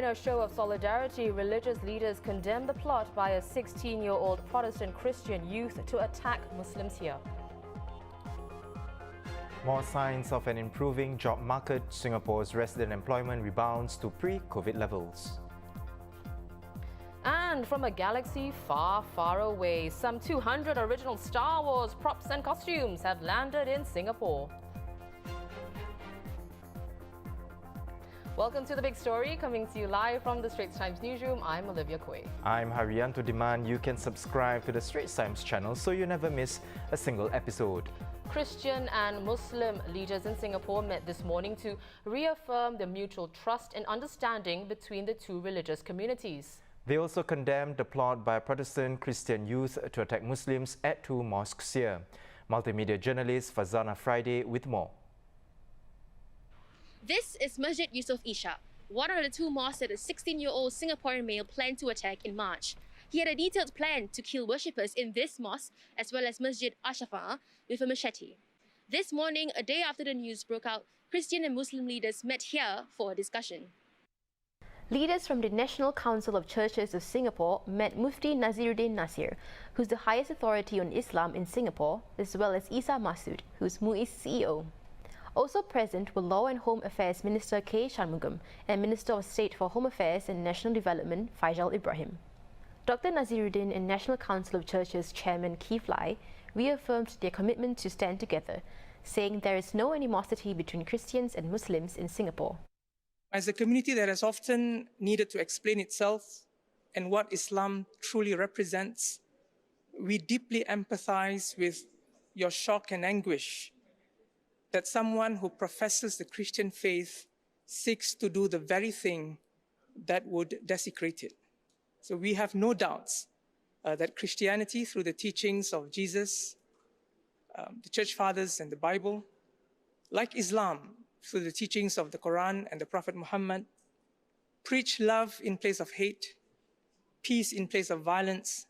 In a show of solidarity, religious leaders condemned the plot by a 16-year-old Protestant Christian youth to attack Muslims here. More signs of an improving job market. Singapore's resident employment rebounds to pre-COVID levels. And from a galaxy far, far away, some 200 original Star Wars props and costumes have landed in Singapore. Welcome to The Big Story, coming to you live from the Straits Times newsroom. I'm Olivia Quay. I'm Haryanto Diman. You can subscribe to the Straits Times channel so you never miss a single episode. Christian and Muslim leaders in Singapore met this morning to reaffirm the mutual trust and understanding between the two religious communities. They also condemned the plot by Protestant Christian youth to attack Muslims at two mosques here. Multimedia journalist Fazana Friday with more. This is Masjid Yusof Ishak, one of the two mosques that a 16-year-old Singaporean male planned to attack in March. He had a detailed plan to kill worshippers in this mosque as well as Masjid Ashafa with a machete. This morning, a day after the news broke out, Christian and Muslim leaders met here for a discussion. Leaders from the National Council of Churches of Singapore met Mufti Naziruddin Nasir, who's the highest authority on Islam in Singapore, as well as Isa Masood, who's MUIS CEO. Also present were Law and Home Affairs Minister K. Shanmugam and Minister of State for Home Affairs and National Development Faisal Ibrahim. Dr. Naziruddin and National Council of Churches Chairman Keith Lai reaffirmed their commitment to stand together, saying there is no animosity between Christians and Muslims in Singapore. As a community that has often needed to explain itself and what Islam truly represents, we deeply empathize with your shock and anguish that someone who professes the Christian faith seeks to do the very thing that would desecrate it. So we have no doubts that Christianity, through the teachings of Jesus, the Church Fathers and the Bible, like Islam, through the teachings of the Quran and the Prophet Muhammad, preach love in place of hate, peace in place of violence,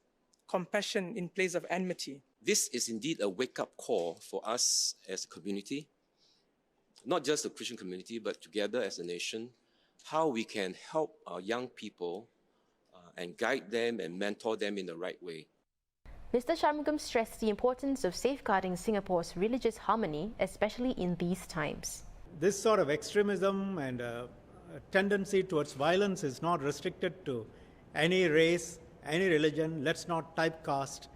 compassion in place of enmity. This is indeed a wake-up call for us as a community, not just the Christian community, but together as a nation, how we can help our young people and guide them and mentor them in the right way. Mr. Shanmugam stressed the importance of safeguarding Singapore's religious harmony, especially in these times. This sort of extremism and a tendency towards violence is not restricted to any race, any religion. Let's not typecast.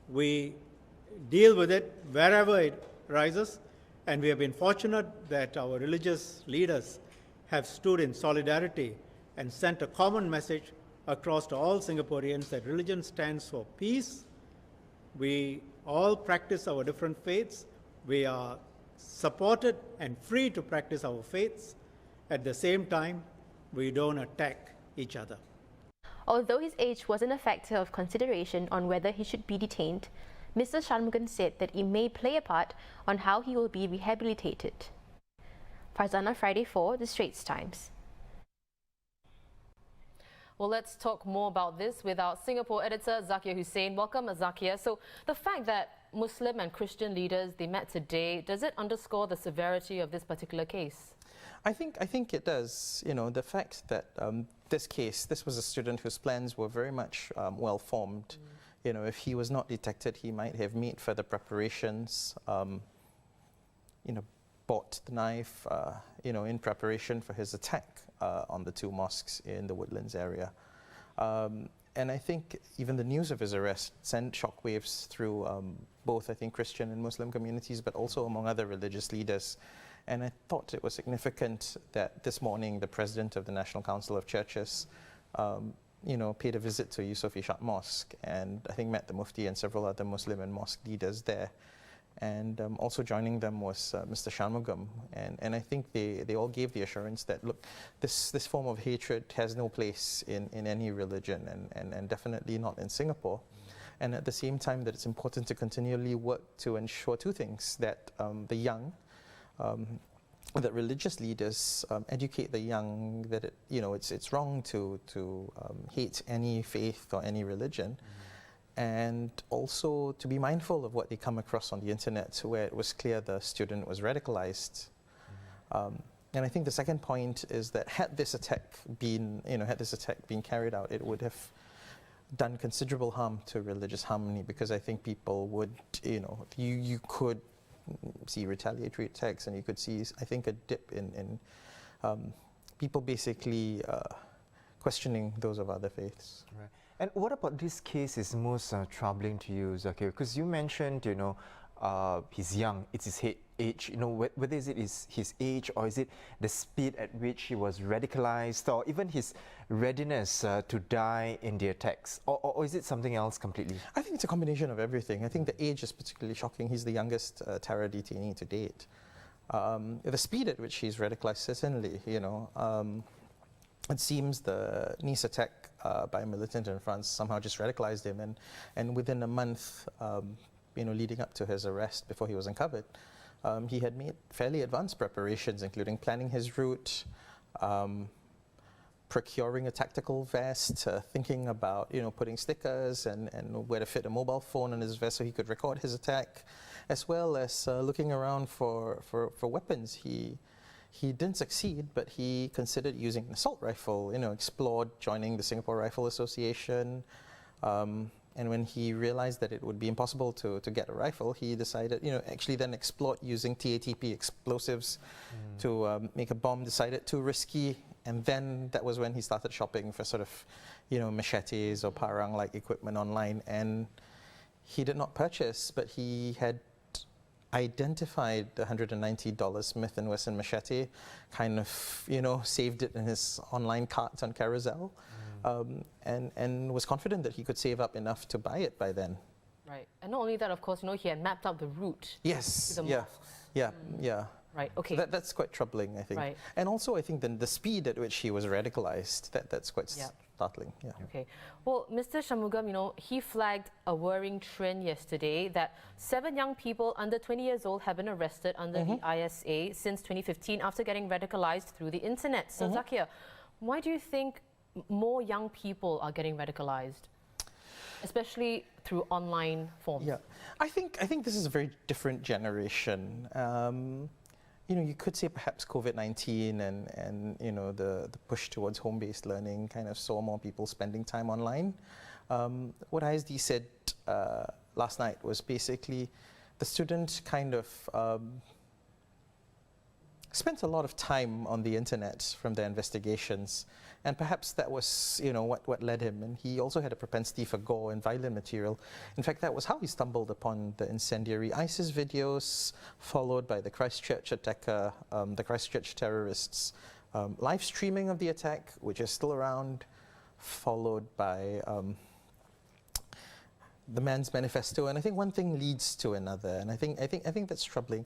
We deal with it wherever it rises, and we have been fortunate that our religious leaders have stood in solidarity and sent a common message across to all Singaporeans that religion stands for peace. We all practice our different faiths. We are supported and free to practice our faiths. At the same time, we don't attack each other. Although his age wasn't a factor of consideration on whether he should be detained, Mr. Shanmugam said that it may play a part on how he will be rehabilitated. Farzana Friday for The Straits Times. Well, let's talk more about this with our Singapore editor, Zakia Hussain. Welcome, Zakia. So the fact that Muslim and Christian leaders, they met today, does it underscore the severity of this particular case? I think it does. You know, the fact that this was a student whose plans were very much well formed. You know, if he was not detected, he might have made further preparations, you know, bought the knife, you know, in preparation for his attack on the two mosques in the Woodlands area. And I think even the news of his arrest sent shockwaves through both, I think, Christian and Muslim communities, but also among other religious leaders. And I thought it was significant that this morning the president of the National Council of Churches, you know, paid a visit to Yusof Ishak Mosque, and I think met the Mufti and several other Muslim and mosque leaders there. And also joining them was Mr. Shanmugam, and I think they all gave the assurance that, look, this form of hatred has no place in any religion, and definitely not in Singapore. And at the same time that it's important to continually work to ensure two things: that the young, that religious leaders educate the young that it's wrong to hate any faith or any religion. And also to be mindful of what they come across on the internet, where it was clear the student was radicalized. And I think the second point is that had this attack been carried out, it would have done considerable harm to religious harmony, because I think people would, you could see retaliatory attacks, and you could see, I think, a dip in people basically questioning those of other faiths. Right. And what about this case is most troubling to you, Zakir? Because you mentioned, he's young, it's his age, whether is it his age, or is it the speed at which he was radicalized, or even his readiness to die in the attacks, or is it something else completely? I think it's a combination of everything. I think the age is particularly shocking. He's the youngest terror detainee to date. The speed at which he's radicalized, certainly, it seems the Nice attack by a militant in France somehow just radicalized him, and within a month, leading up to his arrest, before he was uncovered, he had made fairly advanced preparations, including planning his route, procuring a tactical vest, thinking about putting stickers and where to fit a mobile phone on his vest so he could record his attack, as well as looking around for weapons. He didn't succeed, but he considered using an assault rifle, explored joining the Singapore Rifle Association. And when he realized that it would be impossible to get a rifle, he decided, actually then explored using TATP explosives to make a bomb, decided too risky. And then that was when he started shopping for sort of, machetes or parang-like equipment online. And he did not purchase, but he had identified the $190 Smith & Wesson machete, kind of, saved it in his online cart on Carousel, and was confident that he could save up enough to buy it by then. Right. And not only that, of course, he had mapped out the route. Yes. To the mosques. Yeah. Right, okay. So that's quite troubling, I think. Right. And also, I think the speed at which he was radicalized, that's quite startling. Yeah. Okay. Well, Mr. Shanmugam, he flagged a worrying trend yesterday that 7 young people under 20 years old have been arrested under the ISA since 2015 after getting radicalized through the internet. So, Zakir, why do you think more young people are getting radicalized, especially through online forms? Yeah, I think this is a very different generation. You could say perhaps COVID-19 and the push towards home-based learning kind of saw more people spending time online. What ISD said last night was basically the student kind of spent a lot of time on the internet from their investigations, and perhaps that was what led him. And he also had a propensity for gore and violent material. In fact, that was how he stumbled upon the incendiary ISIS videos, followed by the Christchurch attacker, the Christchurch terrorists, live streaming of the attack, which is still around, followed by the man's manifesto. And I think one thing leads to another, and I think that's troubling.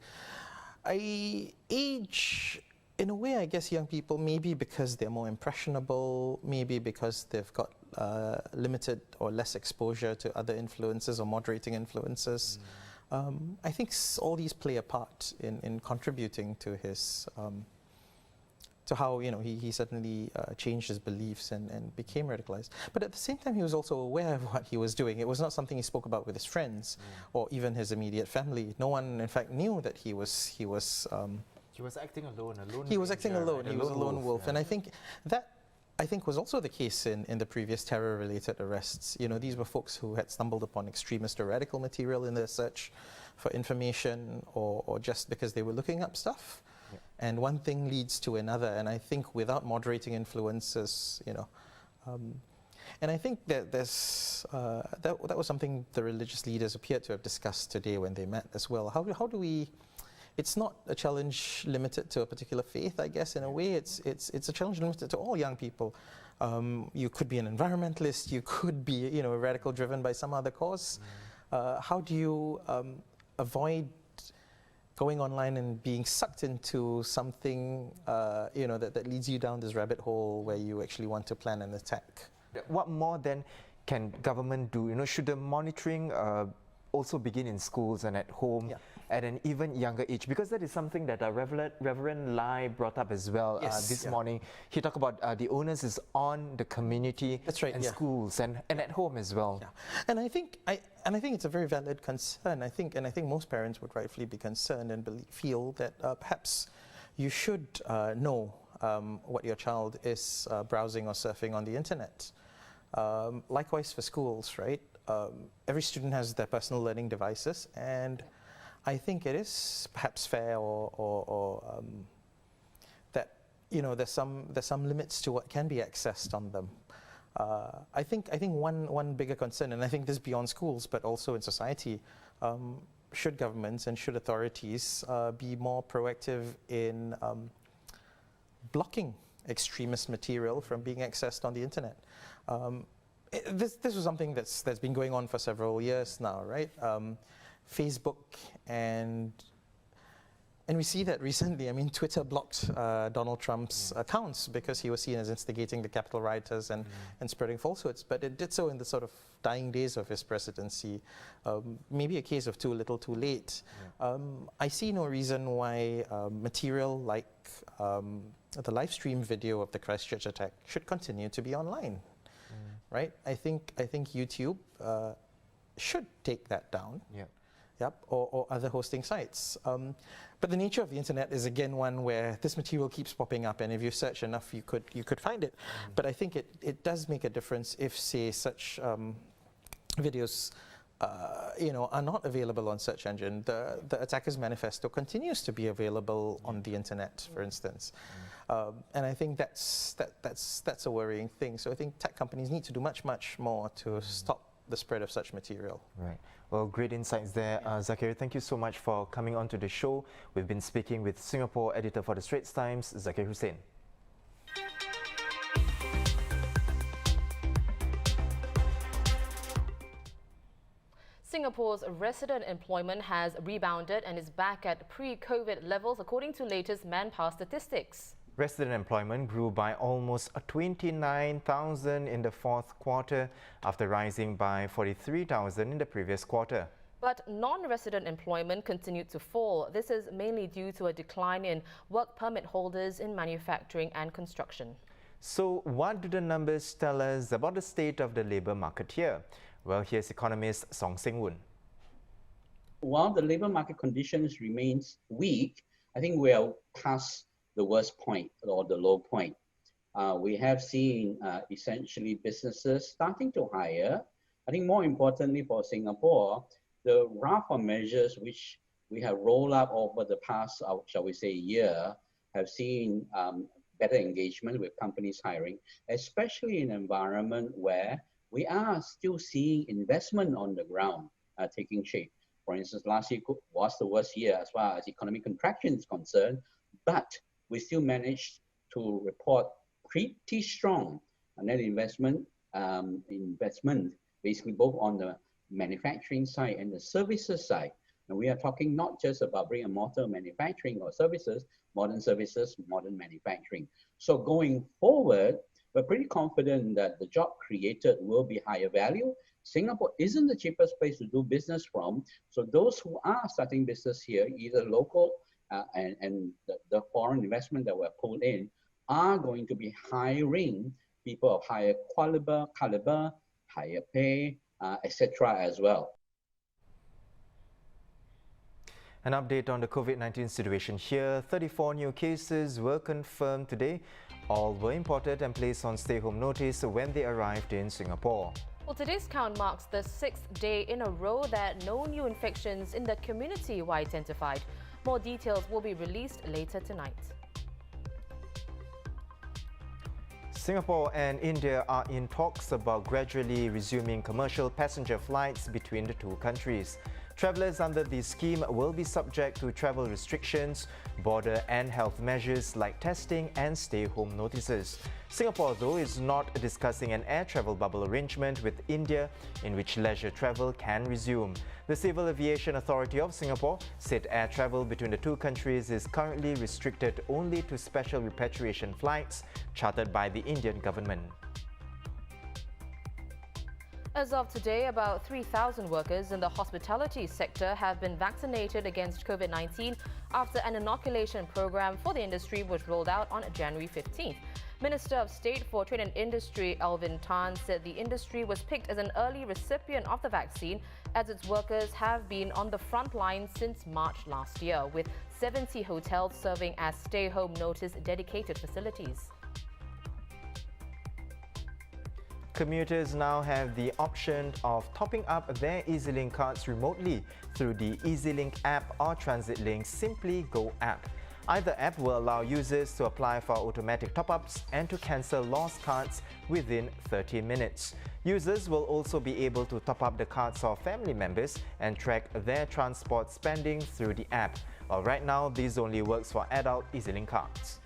Age, in a way, I guess young people, maybe because they're more impressionable, maybe because they've got limited or less exposure to other influences or moderating influences. I think all these play a part in contributing to his, to how he suddenly changed his beliefs and became radicalized. But at the same time, he was also aware of what he was doing. It was not something he spoke about with his friends or even his immediate family. No one, in fact, knew that he was acting alone. He was acting alone. He was a lone wolf. And I think that was also the case in the previous terror-related arrests. These were folks who had stumbled upon extremist or radical material in their search for information or just because they were looking up stuff. And one thing leads to another, and I think without moderating influences, and I think that that was something the religious leaders appeared to have discussed today when they met as well. How do we? It's not a challenge limited to a particular faith, I guess. In a way, it's a challenge limited to all young people. You could be an environmentalist, you could be a radical driven by some other cause. How do you avoid going online and being sucked into something that leads you down this rabbit hole where you actually want to plan an attack? What more then can government do? Should the monitoring also begin in schools and at home at an even younger age? Because that is something that Reverend Lai brought up as well this morning. He talked about the onus is on the community and schools and at home as well. Yeah. And I think it's a very valid concern. I think most parents would rightfully be concerned and feel that perhaps you should know what your child is browsing or surfing on the internet. Likewise for schools, right? Every student has their personal learning devices, and I think it is perhaps fair or that there's some limits to what can be accessed on them. I think one bigger concern, and I think this is beyond schools, but also in society, should governments and should authorities be more proactive in blocking extremist material from being accessed on the internet. This was something that's been going on for several years now, right? Facebook and we see that recently. I mean, Twitter blocked Donald Trump's accounts because he was seen as instigating the Capitol rioters and spreading falsehoods. But it did so in the sort of dying days of his presidency. Maybe a case of too little, too late. I see no reason why material like the live stream video of the Christchurch attack should continue to be online. Right? I think YouTube should take that down. Yep, or other hosting sites. But the nature of the internet is again one where this material keeps popping up, and if you search enough, you could find it. But I think it does make a difference if, say, such videos are not available on search engine. The attacker's manifesto continues to be available on the internet, for instance. And I think that's a worrying thing. So I think tech companies need to do much more to stop the spread of such material. Right. Well, great insights there, Zakir. Thank you so much for coming on to the show. We've been speaking with Singapore editor for the Straits Times, Zakir Hussain. Singapore's resident employment has rebounded and is back at pre-COVID levels, according to latest manpower statistics. Resident employment grew by almost 29,000 in the fourth quarter after rising by 43,000 in the previous quarter. But non-resident employment continued to fall. This is mainly due to a decline in work permit holders in manufacturing and construction. So what do the numbers tell us about the state of the labour market here? Well, here's economist Song Seng-Woon. While the labour market conditions remains weak, I think we are past the worst point or the low point. We have seen essentially businesses starting to hire. I think more importantly for Singapore, the raft of measures which we have rolled up over the past, shall we say, year, have seen better engagement with companies hiring, especially in an environment where we are still seeing investment on the ground taking shape. For instance, last year was the worst year as far as economic contraction is concerned, but we still managed to report pretty strong net investment, basically both on the manufacturing side and the services side. And we are talking not just about brick and mortar manufacturing or services, modern manufacturing. So going forward, we're pretty confident that the job created will be higher value. Singapore isn't the cheapest place to do business from. So those who are starting business here, either local and the foreign investment that were pulled in, are going to be hiring people of higher caliber, higher pay, etc. as well. An update on the COVID-19 situation here. 34 new cases were confirmed today. All were imported and placed on stay-home notice when they arrived in Singapore. Well, today's count marks the 6th day in a row that no new infections in the community were identified. More details will be released later tonight. Singapore and India are in talks about gradually resuming commercial passenger flights between the two countries. Travellers under the scheme will be subject to travel restrictions, border and health measures like testing and stay-home notices. Singapore, though, is not discussing an air travel bubble arrangement with India in which leisure travel can resume. The Civil Aviation Authority of Singapore said air travel between the two countries is currently restricted only to special repatriation flights chartered by the Indian government. As of today, about 3,000 workers in the hospitality sector have been vaccinated against COVID-19 after an inoculation program for the industry was rolled out on January 15th. Minister of State for Trade and Industry Alvin Tan said the industry was picked as an early recipient of the vaccine as its workers have been on the front line since March last year, with 70 hotels serving as stay-home notice dedicated facilities. Commuters now have the option of topping up their EasyLink cards remotely through the EasyLink app or TransitLink Simply Go app. Either app will allow users to apply for automatic top-ups and to cancel lost cards within 30 minutes. Users will also be able to top up the cards of family members and track their transport spending through the app. Well, right now, this only works for adult EasyLink cards.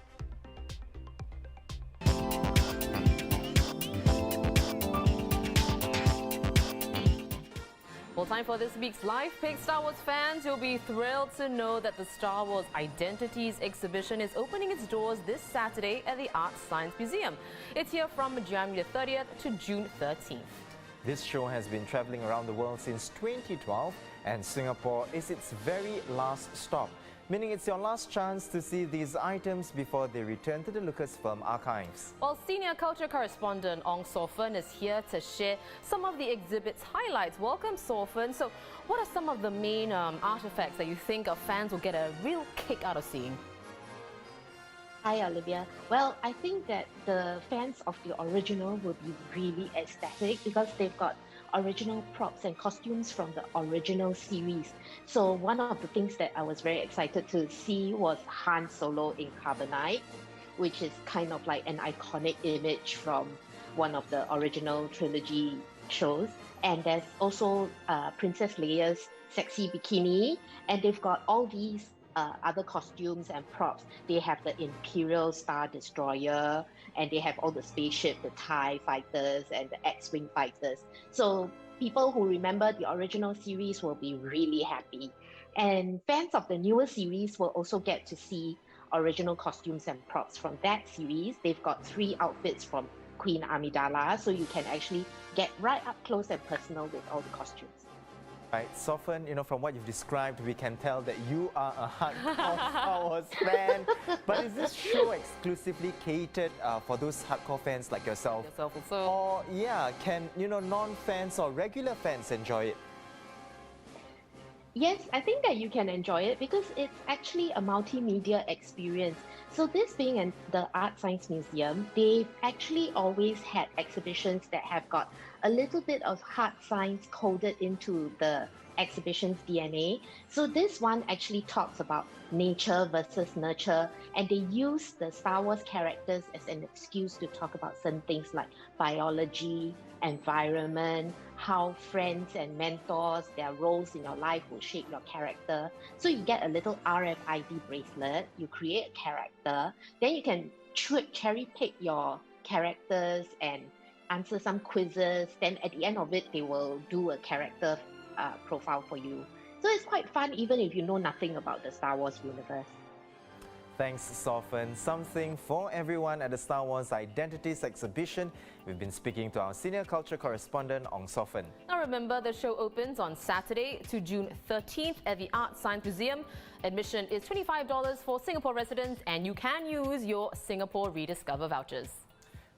Well, time for this week's Live Pick. Star Wars fans, you'll be thrilled to know that the Star Wars Identities exhibition is opening its doors this Saturday at the Art Science Museum. It's here from January 30th to June 13th. This show has been traveling around the world since 2012, and Singapore is its very last stop, meaning it's your last chance to see these items before they return to the Lucasfilm archives. Well, senior culture correspondent Ong Sofen is here to share some of the exhibit's highlights. Welcome, Sofen. So, what are some of the main artifacts that you think our fans will get a real kick out of seeing? Hi, Olivia. Well, I think that the fans of the original will be really ecstatic because they've got original props and costumes from the original series. So one of the things that I was very excited to see was Han Solo in carbonite, which is kind of like an iconic image from one of the original trilogy shows. And there's also Princess Leia's sexy bikini, and they've got all these other costumes and props. They have the Imperial Star Destroyer, and they have all the spaceship, the TIE fighters and the X-Wing fighters. So people who remember the original series will be really happy. And fans of the newer series will also get to see original costumes and props from that series. They've got 3 outfits from Queen Amidala, so you can actually get right up close and personal with all the costumes. Right, Sofen, from what you've described, we can tell that you are a hardcore Star Wars fan. But is this show exclusively catered for those hardcore fans like yourself? Also. Or, can, non-fans or regular fans enjoy it? Yes, I think that you can enjoy it because it's actually a multimedia experience. So this being the Art Science Museum, they've actually always had exhibitions that have got a little bit of hard science coded into the exhibition's DNA. So this one actually talks about nature versus nurture, and they use the Star Wars characters as an excuse to talk about certain things like biology, environment, how friends and mentors, their roles in your life will shape your character. So you get a little RFID bracelet, you create a character, then you can cherry pick your characters and answer some quizzes. Then at the end of it, they will do a character profile for you. So it's quite fun even if you know nothing about the Star Wars universe. Thanks, Sofen. Something for everyone at the Star Wars Identities exhibition. We've been speaking to our senior culture correspondent, Ong Sofen. Now remember, the show opens on Saturday to June 13th at the Art Science Museum. Admission is $25 for Singapore residents, and you can use your Singapore Rediscover vouchers.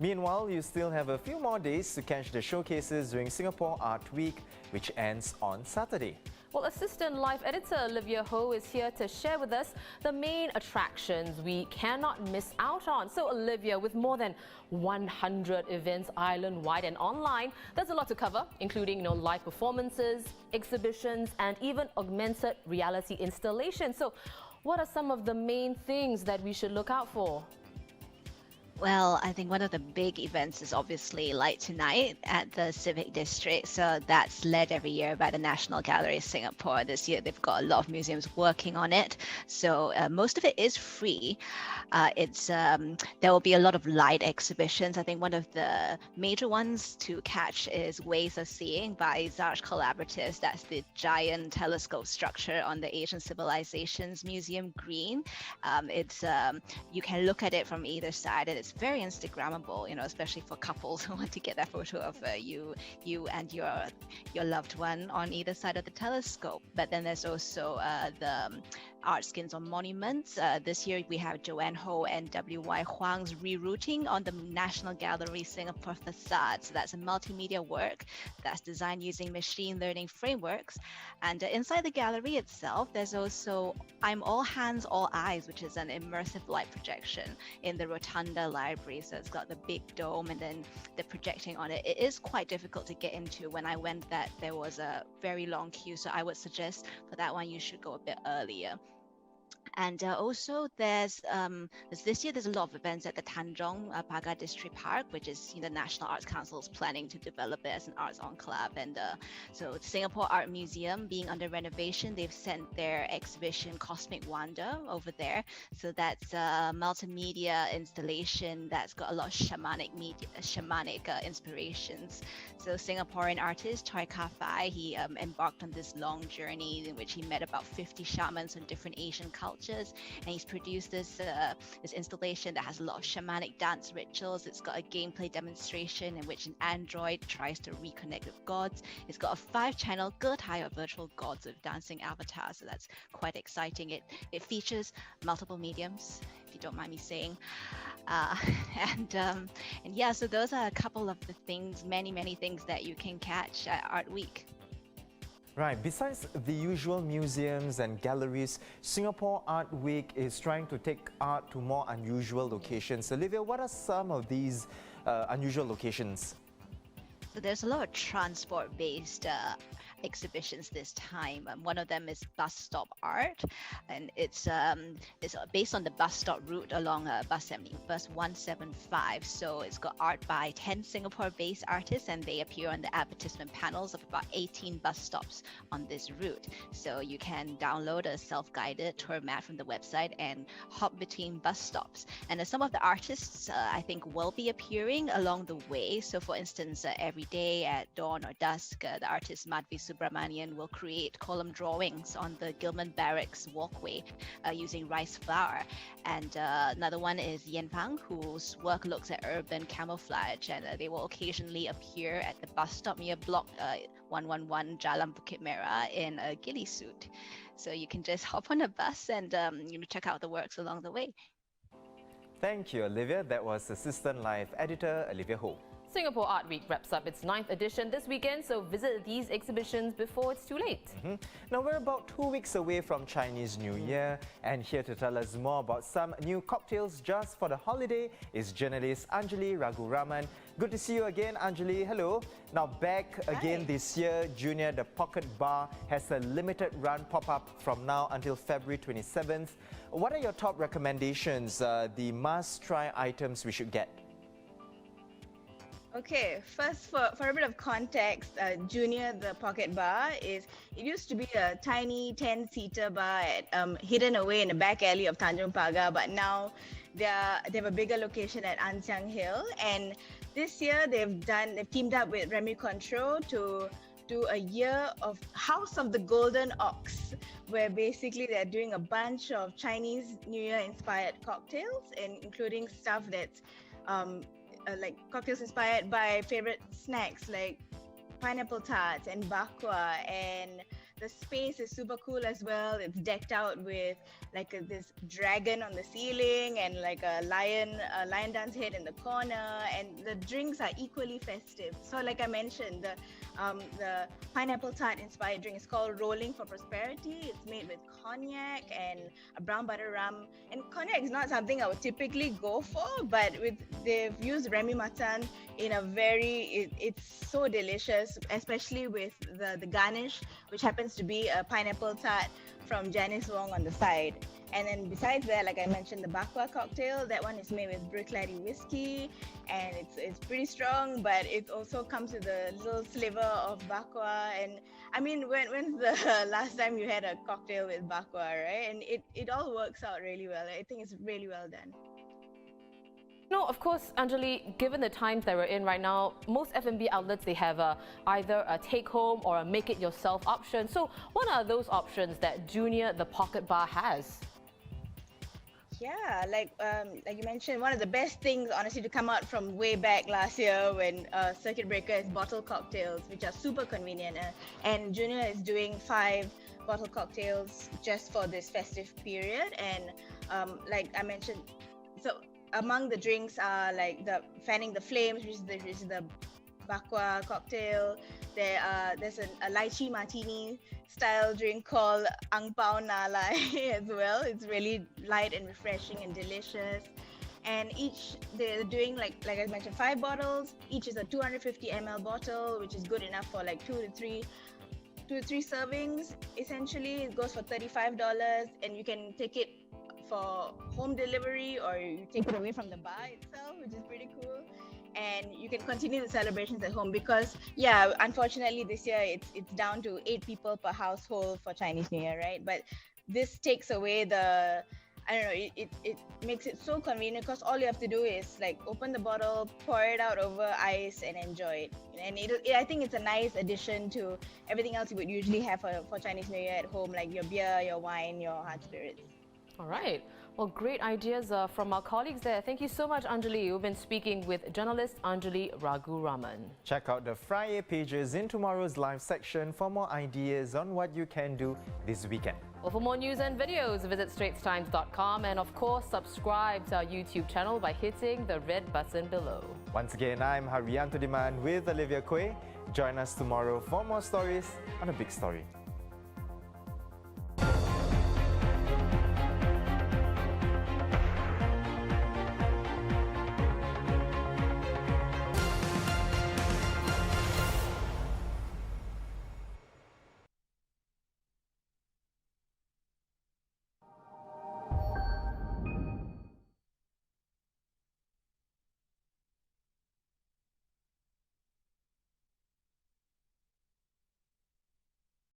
Meanwhile, you still have a few more days to catch the showcases during Singapore Art Week, which ends on Saturday. Well, Assistant Live Editor Olivia Ho is here to share with us the main attractions we cannot miss out on. So, Olivia, with more than 100 events island-wide and online, there's a lot to cover, including live performances, exhibitions, and even augmented reality installations. So, what are some of the main things that we should look out for? Well, I think one of the big events is obviously Light Tonight at the Civic District. So that's led every year by the National Gallery of Singapore. This year, they've got a lot of museums working on it. So most of it is free. There will be a lot of light exhibitions. I think one of the major ones to catch is Ways of Seeing by Zarch Collaboratives. That's the giant telescope structure on the Asian Civilizations Museum Green. You can look at it from either side, and it's very Instagrammable, especially for couples who want to get that photo of you and your loved one on either side of the telescope. But then there's also art skins on monuments. This year we have Joanne Ho and W.Y. Huang's rerouting on the National Gallery Singapore facade. So that's a multimedia work that's designed using machine learning frameworks. And inside the gallery itself, there's also I'm All Hands, All Eyes, which is an immersive light projection in the Rotunda Library. So it's got the big dome and then the projecting on it. It is quite difficult to get into. When I went, that there was a very long queue, so I would suggest for that one you should go a bit earlier. And also there's this year there's a lot of events at the Tanjong Pagar District Park, which is the National Arts Council's planning to develop it as an arts enclave. And so the Singapore Art Museum being under renovation, they've sent their exhibition Cosmic Wonder over there. So that's a multimedia installation that's got a lot of shamanic inspirations. So Singaporean artist Choi Ka-Fai, he embarked on this long journey in which he met about 50 shamans from different Asian cultures, and he's produced this installation that has a lot of shamanic dance rituals. It's got a gameplay demonstration in which an android tries to reconnect with gods. It's got a 5-channel Getai or virtual gods with dancing avatars, so that's quite exciting. It features multiple mediums, if you don't mind me saying. And yeah, so those are a couple of the things, many things that you can catch at Art Week. Right, besides the usual museums and galleries, Singapore Art Week is trying to take art to more unusual locations. Olivia, what are some of these unusual locations? So there's a lot of transport-based exhibitions this time. One of them is bus stop art, and it's based on the bus stop route along bus 175. So it's got art by 10 Singapore-based artists, and they appear on the advertisement panels of about 18 bus stops on this route. So you can download a self-guided tour map from the website and hop between bus stops. And some of the artists I think will be appearing along the way. So for instance, every day at dawn or dusk, the artist Madhvi Subramanian will create column drawings on the Gilman Barracks walkway using rice flour. And another one is Yen Pang, whose work looks at urban camouflage, and they will occasionally appear at the bus stop near block 111 Jalan Bukit Merah in a ghillie suit. So you can just hop on a bus and check out the works along the way. Thank you, Olivia. That was Assistant Live Editor Olivia Ho. Singapore Art Week wraps up its 9th edition this weekend, so visit these exhibitions before it's too late. Now we're about 2 weeks away from Chinese New Year, and here to tell us more about some new cocktails just for the holiday is journalist Anjali Raghuraman. Good to see you again, Anjali. Hello. Now back again this year, Junior the Pocket Bar has a limited run pop-up from now until February 27th. What are your top recommendations, the must-try items we should get? Okay, first for a bit of context, Junior the Pocket Bar it used to be a tiny 10-seater bar hidden away in the back alley of Tanjong Pagar, but now they have a bigger location at An Siang Hill, and this year they've teamed up with Remy Contreau to do a year of House of the Golden Ox, where basically they're doing a bunch of Chinese New Year inspired cocktails, and including stuff that's like cocktails inspired by favorite snacks like pineapple tarts and bakwa, and the space is super cool as well. It's decked out with like this dragon on the ceiling and like a lion dance head in the corner, and the drinks are equally festive. So like I mentioned, the pineapple tart inspired drink is called Rolling for Prosperity. It's made with cognac and a brown butter rum, and cognac is not something I would typically go for, but they've used Remy Matan in a it's so delicious, especially with the garnish, which happens to be a pineapple tart from Janice Wong on the side. And then besides that, like I mentioned, the bakwa cocktail, that one is made with Bruichladdich whiskey, and it's pretty strong, but it also comes with a little sliver of bakwa. And I mean, when's the last time you had a cocktail with bakwa, right? And it all works out really well. I think it's really well done. No, of course, Anjali, given the times that we're in right now, most F&B outlets, they have either a take-home or a make-it-yourself option. So what are those options that Junior the Pocket Bar has? Yeah, like you mentioned, one of the best things, honestly, to come out from way back last year when Circuit Breaker is bottle cocktails, which are super convenient. And Junior is doing 5 bottle cocktails just for this festive period. And like I mentioned, so among the drinks are like the fanning the flames, which is the bakwa cocktail. There's a lychee martini style drink called Ang Pao Nalai as well. It's really light and refreshing and delicious. And they're doing like I mentioned, 5 bottles. Each is a 250 ml bottle, which is good enough for like 2 to 3 servings. Essentially, it goes for $35, and you can take it for home delivery, or you take it away from the bar itself, which is pretty cool. And you can continue the celebrations at home because, yeah, unfortunately this year it's down to 8 people per household for Chinese New Year, right? But this takes away the, I don't know, it makes it so convenient because all you have to do is like open the bottle, pour it out over ice, and enjoy it. And I think it's a nice addition to everything else you would usually have for Chinese New Year at home, like your beer, your wine, your hard spirits. All right. Well, great ideas from our colleagues there. Thank you so much, Anjali. You've been speaking with journalist Anjali Raghuraman. Check out the Friday pages in tomorrow's live section for more ideas on what you can do this weekend. Well, for more news and videos, visit straitstimes.com and, of course, subscribe to our YouTube channel by hitting the red button below. Once again, I'm Haryanto Diman with Olivia Quay. Join us tomorrow for more stories on A Big Story.